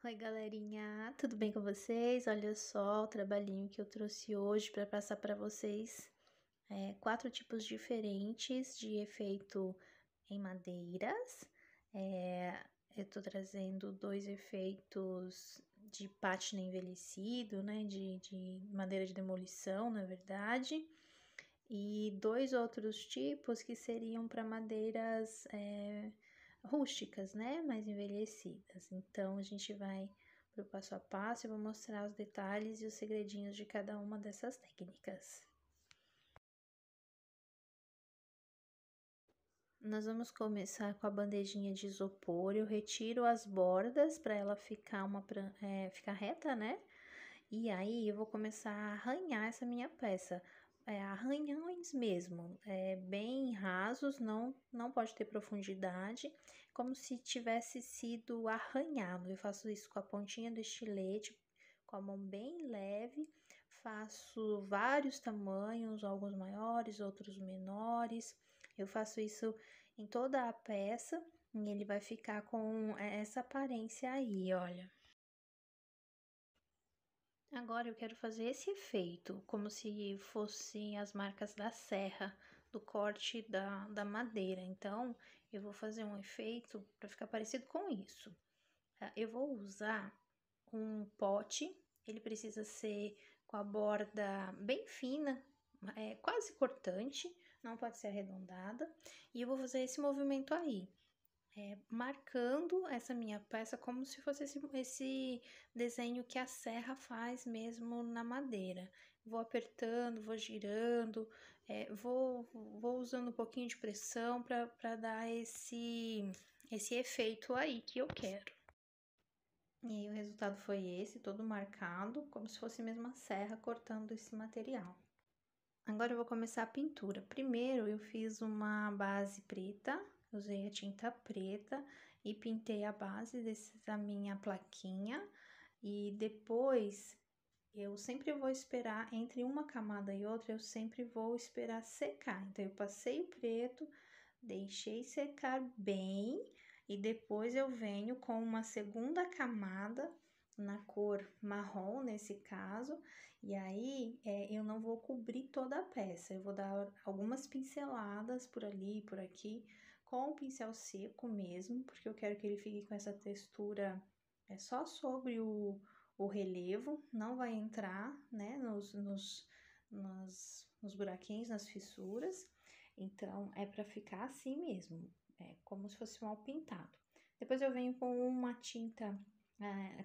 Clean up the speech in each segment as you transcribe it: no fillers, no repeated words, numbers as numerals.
Oi, galerinha, tudo bem com vocês? Olha só o trabalhinho que eu trouxe hoje para passar para vocês. 4 tipos diferentes de efeito em madeiras. Eu tô trazendo 2 efeitos de pátina envelhecido, né? De madeira de demolição, na verdade. E 2 outros tipos que seriam para madeiras rústicas, né? Mais envelhecidas. Então, a gente vai pro passo a passo e vou mostrar os detalhes e os segredinhos de cada uma dessas técnicas. Nós vamos começar com a bandejinha de isopor. Eu retiro as bordas para ela ficar ficar reta, né? E aí eu vou começar a arranhar essa minha peça. Arranhões mesmo, bem rasos, não pode ter profundidade, como se tivesse sido arranhado. Eu faço isso com a pontinha do estilete, com a mão bem leve, faço vários tamanhos, alguns maiores, outros menores. Eu faço isso em toda a peça e ele vai ficar com essa aparência aí, olha. Agora eu quero fazer esse efeito, como se fossem as marcas da serra, do corte da madeira. Então, eu vou fazer um efeito para ficar parecido com isso. Eu vou usar um pote, ele precisa ser com a borda bem fina, quase cortante, não pode ser arredondada. E eu vou fazer esse movimento aí. Marcando essa minha peça como se fosse esse desenho que a serra faz mesmo na madeira. Vou apertando, vou girando, vou usando um pouquinho de pressão para dar esse efeito aí que eu quero. E aí o resultado foi esse, todo marcado, como se fosse mesmo a serra cortando esse material. Agora eu vou começar a pintura. Primeiro eu fiz uma base preta, usei a tinta preta e pintei a base dessa minha plaquinha. E depois eu sempre vou esperar, entre uma camada e outra, eu sempre vou esperar secar. Então, eu passei o preto, deixei secar bem e depois eu venho com uma segunda camada na cor marrom, nesse caso, e aí eu não vou cobrir toda a peça, eu vou dar algumas pinceladas por ali e por aqui, com o pincel seco mesmo, porque eu quero que ele fique com essa textura só sobre o relevo, não vai entrar, né, nos buraquinhos, nas fissuras. Então, é para ficar assim mesmo, como se fosse mal pintado. Depois eu venho com uma tinta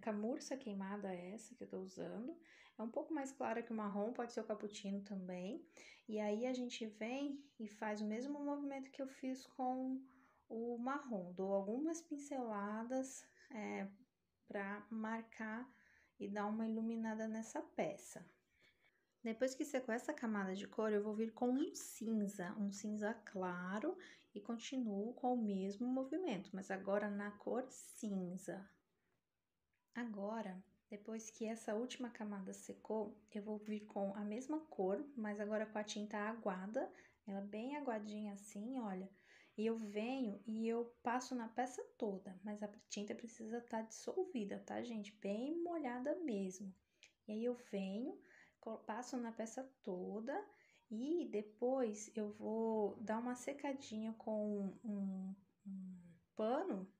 camurça queimada, essa que eu tô usando. É um pouco mais clara que o marrom, pode ser o cappuccino também. E aí, a gente vem e faz o mesmo movimento que eu fiz com o marrom. Dou algumas pinceladas para marcar e dar uma iluminada nessa peça. Depois que secou essa camada de cor, eu vou vir com um cinza claro e continuo com o mesmo movimento, mas agora na cor cinza. Agora, depois que essa última camada secou, eu vou vir com a mesma cor, mas agora com a tinta aguada, ela bem aguadinha assim, olha. E eu venho e eu passo na peça toda, mas a tinta precisa estar dissolvida, tá, gente? Bem molhada mesmo. E aí eu venho, passo na peça toda e depois eu vou dar uma secadinha com um pano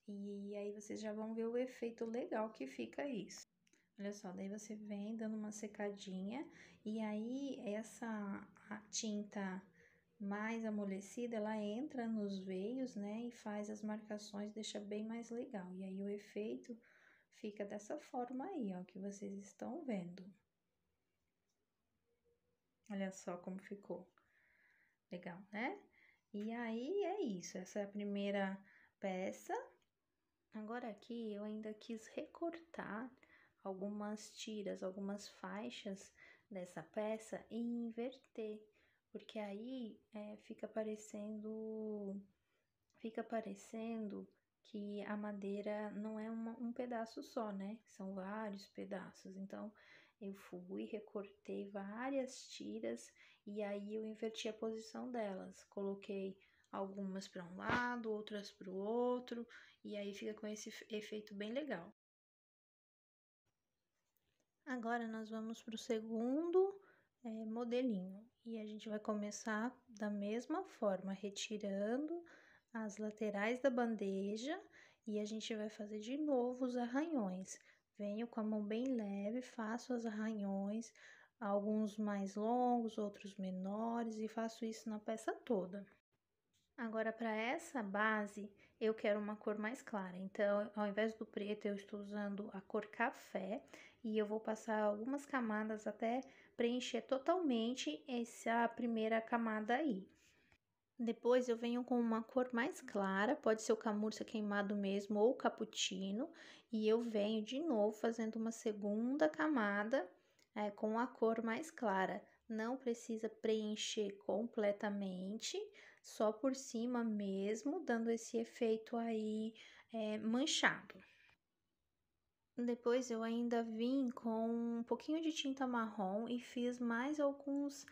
e aí vocês já vão ver o efeito legal que fica isso. Olha só, daí você vem dando uma secadinha e aí a tinta mais amolecida, ela entra nos veios, né, e faz as marcações, deixa bem mais legal. E aí o efeito fica dessa forma aí, ó, que vocês estão vendo. Olha só como ficou. Legal, né? E aí é isso, essa é a primeira peça. Agora aqui eu ainda quis recortar algumas tiras, algumas faixas dessa peça e inverter, porque aí fica parecendo que a madeira não é um pedaço só, né? São vários pedaços. Então, eu fui, recortei várias tiras e aí eu inverti a posição delas. Coloquei algumas para um lado, outras para o outro, e aí fica com esse efeito bem legal. Agora nós vamos para o segundo modelinho e a gente vai começar da mesma forma, retirando as laterais da bandeja e a gente vai fazer de novo os arranhões. Venho com a mão bem leve, faço os arranhões, alguns mais longos, outros menores, e faço isso na peça toda. Agora, para essa base, eu quero uma cor mais clara. Então, ao invés do preto, eu estou usando a cor café e eu vou passar algumas camadas até preencher totalmente essa primeira camada aí. Depois eu venho com uma cor mais clara, pode ser o camurça queimado mesmo ou o cappuccino, e eu venho de novo fazendo uma segunda camada com a cor mais clara. Não precisa preencher completamente, só por cima mesmo, dando esse efeito aí manchado. Depois eu ainda vim com um pouquinho de tinta marrom e fiz mais algumas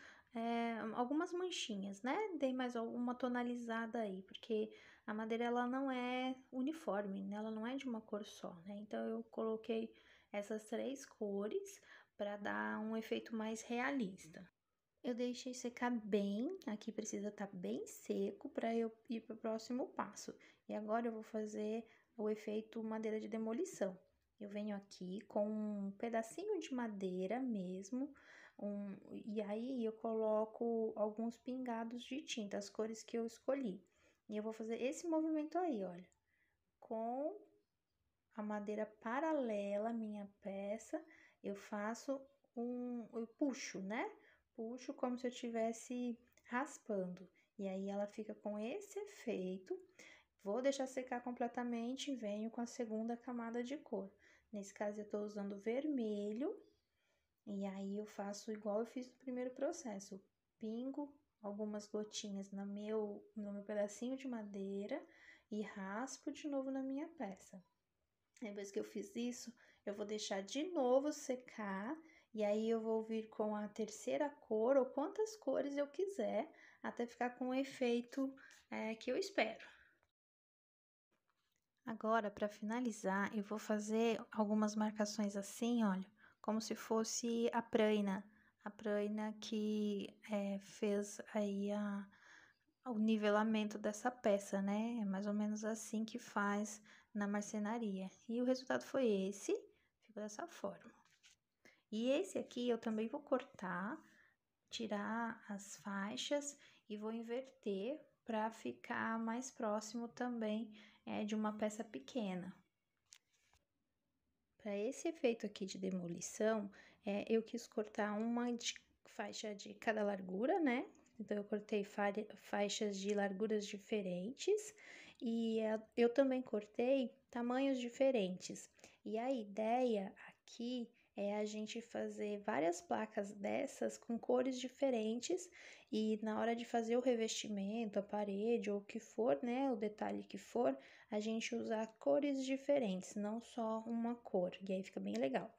manchinhas, né? Dei mais alguma tonalizada aí, porque a madeira ela não é uniforme, né? Ela não é de uma cor só, né? Então eu coloquei essas três cores para dar um efeito mais realista. Eu deixei secar bem, aqui precisa estar bem seco para eu ir para o próximo passo. E agora eu vou fazer o efeito madeira de demolição. Eu venho aqui com um pedacinho de madeira mesmo, e aí eu coloco alguns pingados de tinta, as cores que eu escolhi. E eu vou fazer esse movimento aí, olha, com a madeira paralela à minha peça, eu faço eu puxo, né? Puxo como se eu estivesse raspando. E aí ela fica com esse efeito. Vou deixar secar completamente e venho com a segunda camada de cor. Nesse caso, eu tô usando vermelho. E aí eu faço igual eu fiz no primeiro processo. Pingo algumas gotinhas no meu pedacinho de madeira e raspo de novo na minha peça. Depois que eu fiz isso, eu vou deixar de novo secar e aí eu vou vir com a terceira cor ou quantas cores eu quiser até ficar com o efeito que eu espero. Agora, para finalizar, eu vou fazer algumas marcações assim, olha, como se fosse a praina que fez aí o nivelamento dessa peça, né? É mais ou menos assim que faz na marcenaria. E o resultado foi esse, ficou dessa forma. E esse aqui eu também vou cortar, tirar as faixas e vou inverter para ficar mais próximo também de uma peça pequena. Para esse efeito aqui de demolição, eu quis cortar faixa de cada largura, né? Então, eu cortei faixas de larguras diferentes e eu também cortei tamanhos diferentes. E a ideia aqui é a gente fazer várias placas dessas com cores diferentes e na hora de fazer o revestimento, a parede ou o que for, né? O detalhe que for, a gente usar cores diferentes, não só uma cor, e aí fica bem legal.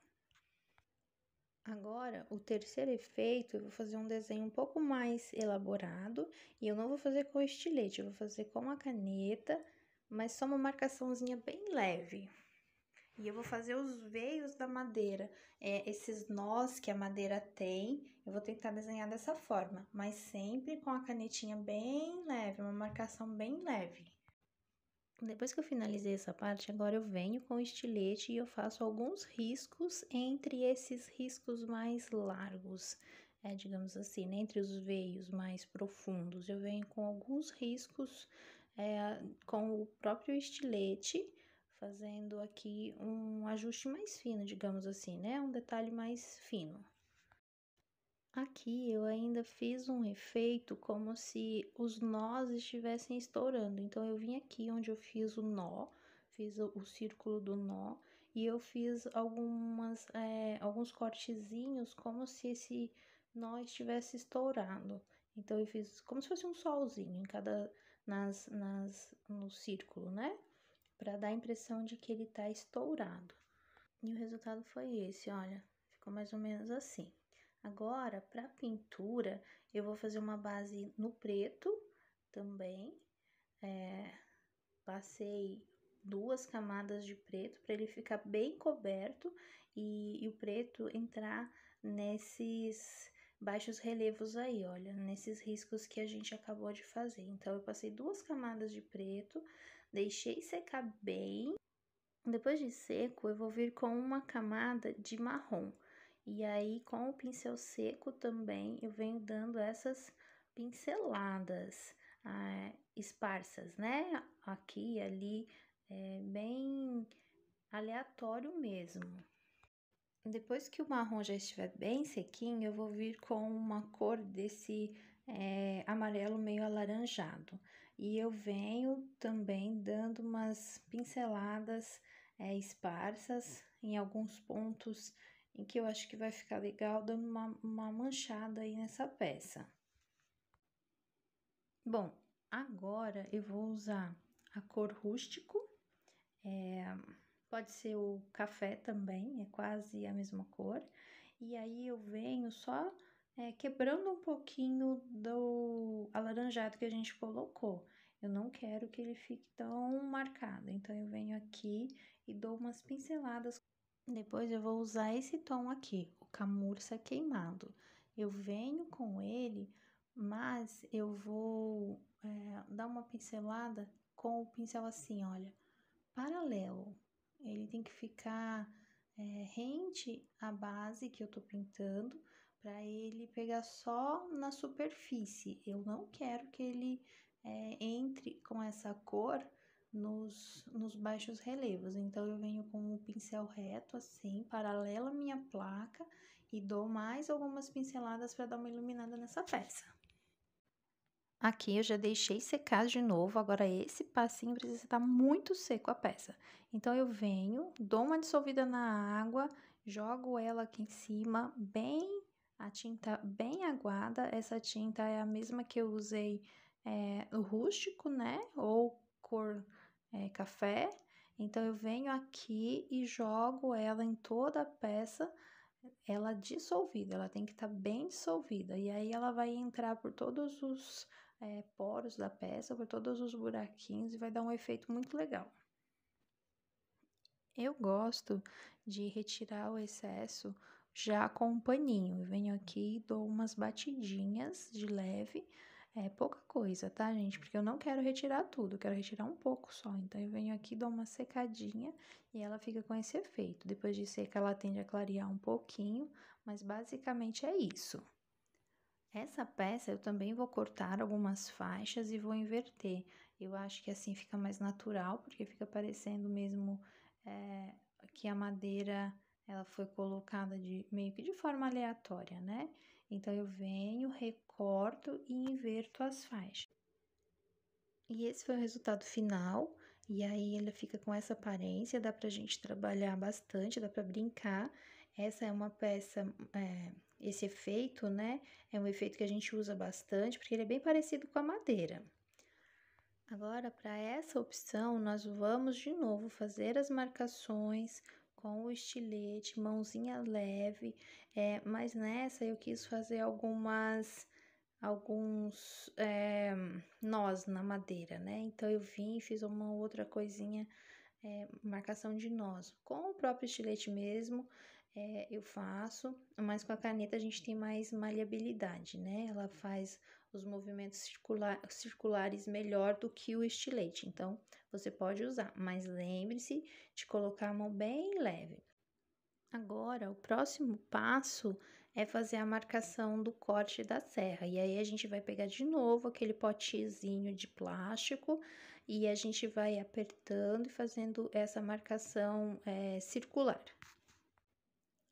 Agora, o terceiro efeito, eu vou fazer um desenho um pouco mais elaborado, e eu não vou fazer com estilete, eu vou fazer com a caneta, mas só uma marcaçãozinha bem leve. E eu vou fazer os veios da madeira, esses nós que a madeira tem, eu vou tentar desenhar dessa forma, mas sempre com a canetinha bem leve, uma marcação bem leve. Depois que eu finalizei essa parte, agora eu venho com o estilete e eu faço alguns riscos entre esses riscos mais largos, digamos assim, né? Entre os veios mais profundos. Eu venho com alguns riscos com o próprio estilete, fazendo aqui um ajuste mais fino, digamos assim, né? Um detalhe mais fino. Aqui eu ainda fiz um efeito como se os nós estivessem estourando. Então, eu vim aqui onde eu fiz o nó, fiz o círculo do nó e eu fiz alguns cortezinhos como se esse nó estivesse estourado. Então, eu fiz como se fosse um solzinho em no círculo, né? Para dar a impressão de que ele tá estourado. E o resultado foi esse, olha, ficou mais ou menos assim. Agora, para pintura, eu vou fazer uma base no preto também. Passei 2 camadas de preto para ele ficar bem coberto e o preto entrar nesses baixos relevos aí, olha, nesses riscos que a gente acabou de fazer. Então, eu passei 2 camadas de preto, deixei secar bem. Depois de seco, eu vou vir com uma camada de marrom. E aí, com o pincel seco também, eu venho dando essas pinceladas esparsas, né? Aqui e ali, bem aleatório mesmo. Depois que o marrom já estiver bem sequinho, eu vou vir com uma cor desse amarelo meio alaranjado. E eu venho também dando umas pinceladas esparsas em alguns pontos em que eu acho que vai ficar legal, dando uma manchada aí nessa peça. Bom, agora eu vou usar a cor rústico, pode ser o café também, é quase a mesma cor. E aí eu venho só quebrando um pouquinho do alaranjado que a gente colocou. Eu não quero que ele fique tão marcado, então eu venho aqui e dou umas pinceladas. Depois eu vou usar esse tom aqui, o camurça queimado. Eu venho com ele, mas eu vou dar uma pincelada com o pincel assim, olha, paralelo. Ele tem que ficar rente à base que eu tô pintando, para ele pegar só na superfície. Eu não quero que ele entre com essa cor nos baixos relevos. Então, eu venho com o pincel reto, assim, paralelo à minha placa, e dou mais algumas pinceladas para dar uma iluminada nessa peça. Aqui eu já deixei secar de novo, agora esse passinho precisa estar muito seco a peça. Então, eu venho, dou uma dissolvida na água, jogo ela aqui em cima, a tinta bem aguada. Essa tinta é a mesma que eu usei no rústico, né? Ou cor café. Então, eu venho aqui e jogo ela em toda a peça, ela dissolvida, ela tem que estar bem dissolvida. E aí, ela vai entrar por todos os poros da peça, por todos os buraquinhos, e vai dar um efeito muito legal. Eu gosto de retirar o excesso já com um paninho. Eu venho aqui e dou umas batidinhas de leve, pouca coisa, tá, gente? Porque eu não quero retirar tudo, eu quero retirar um pouco só. Então, eu venho aqui, dou uma secadinha e ela fica com esse efeito. Depois de seca, ela tende a clarear um pouquinho, mas basicamente é isso. Essa peça eu também vou cortar algumas faixas e vou inverter. Eu acho que assim fica mais natural, porque fica parecendo mesmo que a madeira ela foi colocada meio que de forma aleatória, né? Então, eu venho, recorto e inverto as faixas. E esse foi o resultado final. E aí, ele fica com essa aparência, dá pra gente trabalhar bastante, dá pra brincar. Essa é uma peça, esse efeito, né? É um efeito que a gente usa bastante, porque ele é bem parecido com a madeira. Agora, para essa opção, nós vamos de novo fazer as marcações com o estilete, mãozinha leve, mas nessa eu quis fazer alguns nós na madeira, né? Então, eu vim e fiz uma outra coisinha, marcação de nós. Com o próprio estilete mesmo, eu faço, mas com a caneta a gente tem mais maleabilidade, né? Ela faz os movimentos circulares melhor do que o estilete. Então, você pode usar, mas lembre-se de colocar a mão bem leve. Agora, o próximo passo é fazer a marcação do corte da serra. E aí, a gente vai pegar de novo aquele potezinho de plástico e a gente vai apertando e fazendo essa marcação circular.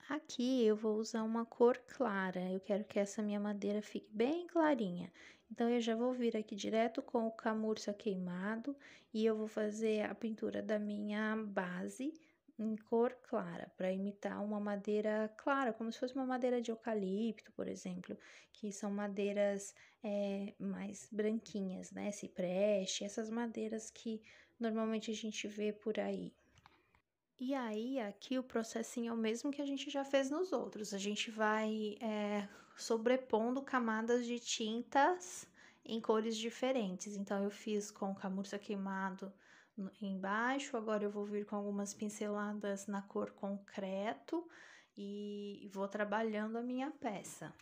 Aqui eu vou usar uma cor clara, eu quero que essa minha madeira fique bem clarinha. Então, eu já vou vir aqui direto com o camurça queimado e eu vou fazer a pintura da minha base em cor clara, para imitar uma madeira clara, como se fosse uma madeira de eucalipto, por exemplo, que são madeiras mais branquinhas, né? Cipreste, essas madeiras que normalmente a gente vê por aí. E aí, aqui o processinho é o mesmo que a gente já fez nos outros. A gente vai sobrepondo camadas de tintas em cores diferentes. Então, eu fiz com camurça queimado embaixo. Agora eu vou vir com algumas pinceladas na cor concreto e vou trabalhando a minha peça.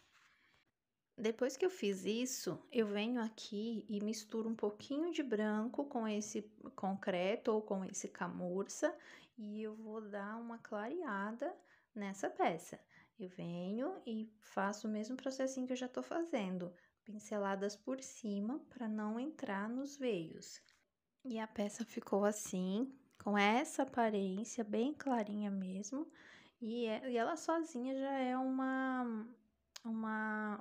Depois que eu fiz isso, eu venho aqui e misturo um pouquinho de branco com esse concreto ou com esse camurça e eu vou dar uma clareada nessa peça. Eu venho e faço o mesmo processinho que eu já tô fazendo, pinceladas por cima para não entrar nos veios. E a peça ficou assim, com essa aparência bem clarinha mesmo, e ela sozinha já é uma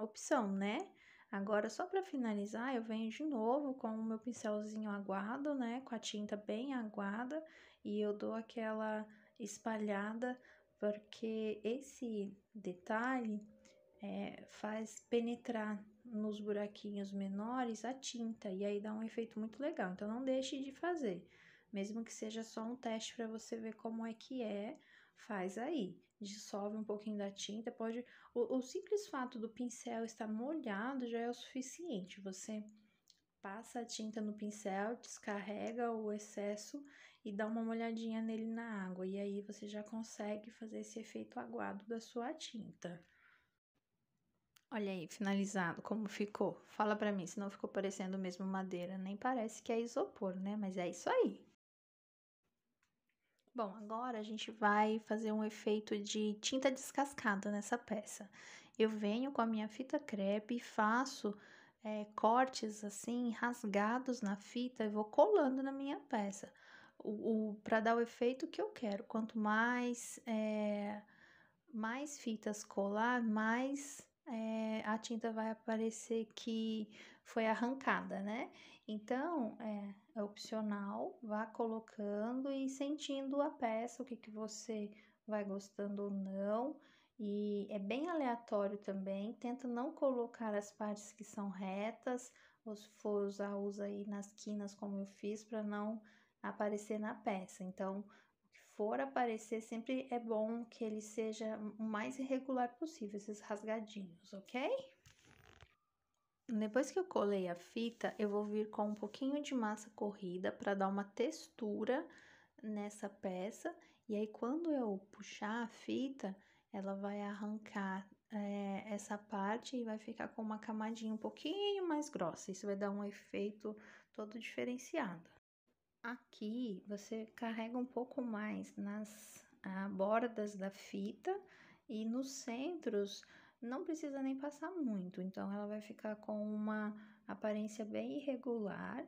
opção, né? Agora, só para finalizar, eu venho de novo com o meu pincelzinho aguado, né? Com a tinta bem aguada, e eu dou aquela espalhada, porque esse detalhe faz penetrar nos buraquinhos menores a tinta, e aí dá um efeito muito legal. Então, não deixe de fazer, mesmo que seja só um teste para você ver como é, faz aí. Dissolve um pouquinho da tinta, pode... O simples fato do pincel estar molhado já é o suficiente. Você passa a tinta no pincel, descarrega o excesso e dá uma molhadinha nele na água. E aí você já consegue fazer esse efeito aguado da sua tinta. Olha aí, finalizado, como ficou? Fala pra mim, se não ficou parecendo mesmo madeira. Nem parece que é isopor, né? Mas é isso aí. Bom, agora a gente vai fazer um efeito de tinta descascada nessa peça. Eu venho com a minha fita crepe e faço cortes assim, rasgados na fita e vou colando na minha peça. Para dar o efeito que eu quero. Quanto mais fitas colar, mais a tinta vai aparecer que foi arrancada, né? Então, é opcional, vá colocando e sentindo a peça, o que que você vai gostando ou não. E é bem aleatório também, tenta não colocar as partes que são retas, ou se for usar, usa aí nas quinas como eu fiz, para não aparecer na peça. Então, for aparecer, sempre é bom que ele seja o mais irregular possível, esses rasgadinhos, ok? Depois que eu colei a fita, eu vou vir com um pouquinho de massa corrida para dar uma textura nessa peça. E aí, quando eu puxar a fita, ela vai arrancar essa parte e vai ficar com uma camadinha um pouquinho mais grossa. Isso vai dar um efeito todo diferenciado. Aqui você carrega um pouco mais nas bordas da fita e nos centros não precisa nem passar muito, então ela vai ficar com uma aparência bem irregular.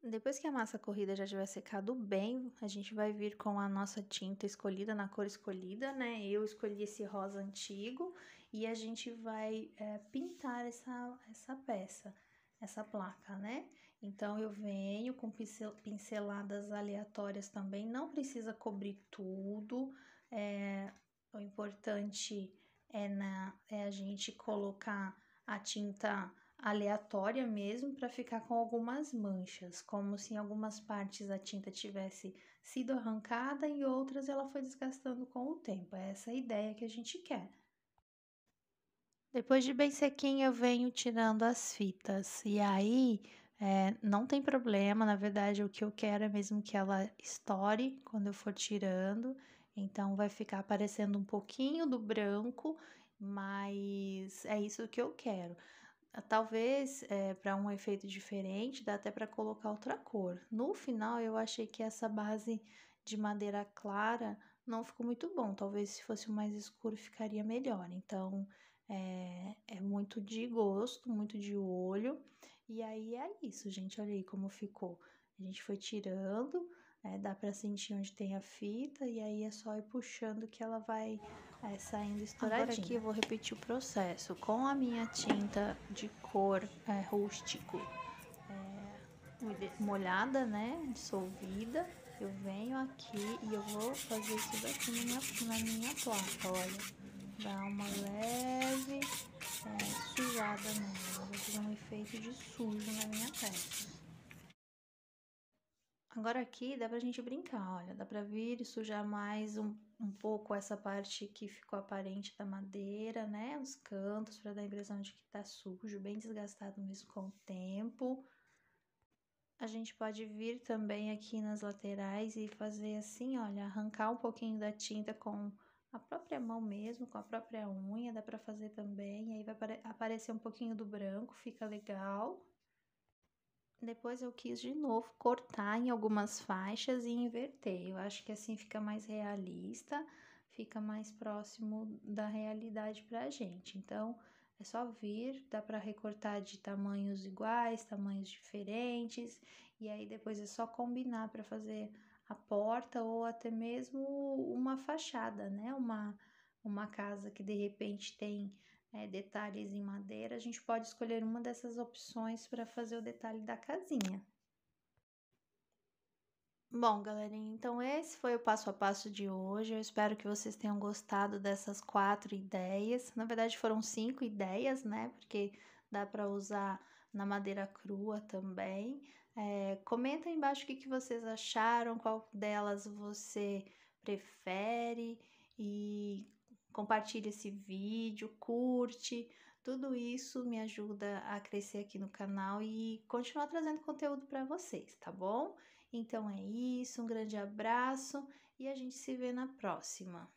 Depois que a massa corrida já tiver secado bem, a gente vai vir com a nossa tinta escolhida, na cor escolhida, né? Eu escolhi esse rosa antigo e a gente vai pintar essa peça, essa placa, né? Então, eu venho com pinceladas aleatórias também, não precisa cobrir tudo, o importante é a gente colocar a tinta aleatória mesmo para ficar com algumas manchas, como se em algumas partes a tinta tivesse sido arrancada e outras ela foi desgastando com o tempo. É essa a ideia que a gente quer. Depois de bem sequinho, eu venho tirando as fitas. E aí, não tem problema, na verdade, o que eu quero é mesmo que ela estoure quando eu for tirando. Então, vai ficar aparecendo um pouquinho do branco, mas é isso que eu quero. Talvez para um efeito diferente, dá até para colocar outra cor. No final, eu achei que essa base de madeira clara não ficou muito bom. Talvez se fosse o mais escuro ficaria melhor. Então, é muito de gosto, muito de olho. E aí é isso, gente. Olha aí como ficou. A gente foi tirando, dá para sentir onde tem a fita, e aí é só ir puxando que ela vai saindo estouradinha. Agora aqui eu vou repetir o processo com a minha tinta de cor rústico molhada, né, dissolvida. Eu venho aqui e eu vou fazer isso daqui na minha placa, olha. Dá uma leve sujada nela, vou fazer um efeito de sujo na minha peça. Agora aqui dá pra gente brincar, olha, dá pra vir e sujar mais um pouco essa parte que ficou aparente da madeira, né? Os cantos, pra dar a impressão de que tá sujo, bem desgastado mesmo com o tempo. A gente pode vir também aqui nas laterais e fazer assim, olha, arrancar um pouquinho da tinta com a própria mão mesmo, com a própria unha, dá pra fazer também. Aí vai aparecer um pouquinho do branco, fica legal. Depois eu quis de novo cortar em algumas faixas e inverter. Eu acho que assim fica mais realista, fica mais próximo da realidade pra gente. Então, é só vir, dá pra recortar de tamanhos iguais, tamanhos diferentes, e aí depois é só combinar pra fazer a porta ou até mesmo uma fachada, né? Uma casa que de repente tem detalhes em madeira, a gente pode escolher uma dessas opções para fazer o detalhe da casinha. Bom, galerinha, então esse foi o passo a passo de hoje. Eu espero que vocês tenham gostado dessas 4 ideias. Na verdade, foram 5 ideias, né? Porque dá para usar na madeira crua também. Comenta aí embaixo o que vocês acharam, qual delas você prefere e compartilhe esse vídeo, curte. Tudo isso me ajuda a crescer aqui no canal e continuar trazendo conteúdo para vocês, tá bom? Então é isso, um grande abraço e a gente se vê na próxima.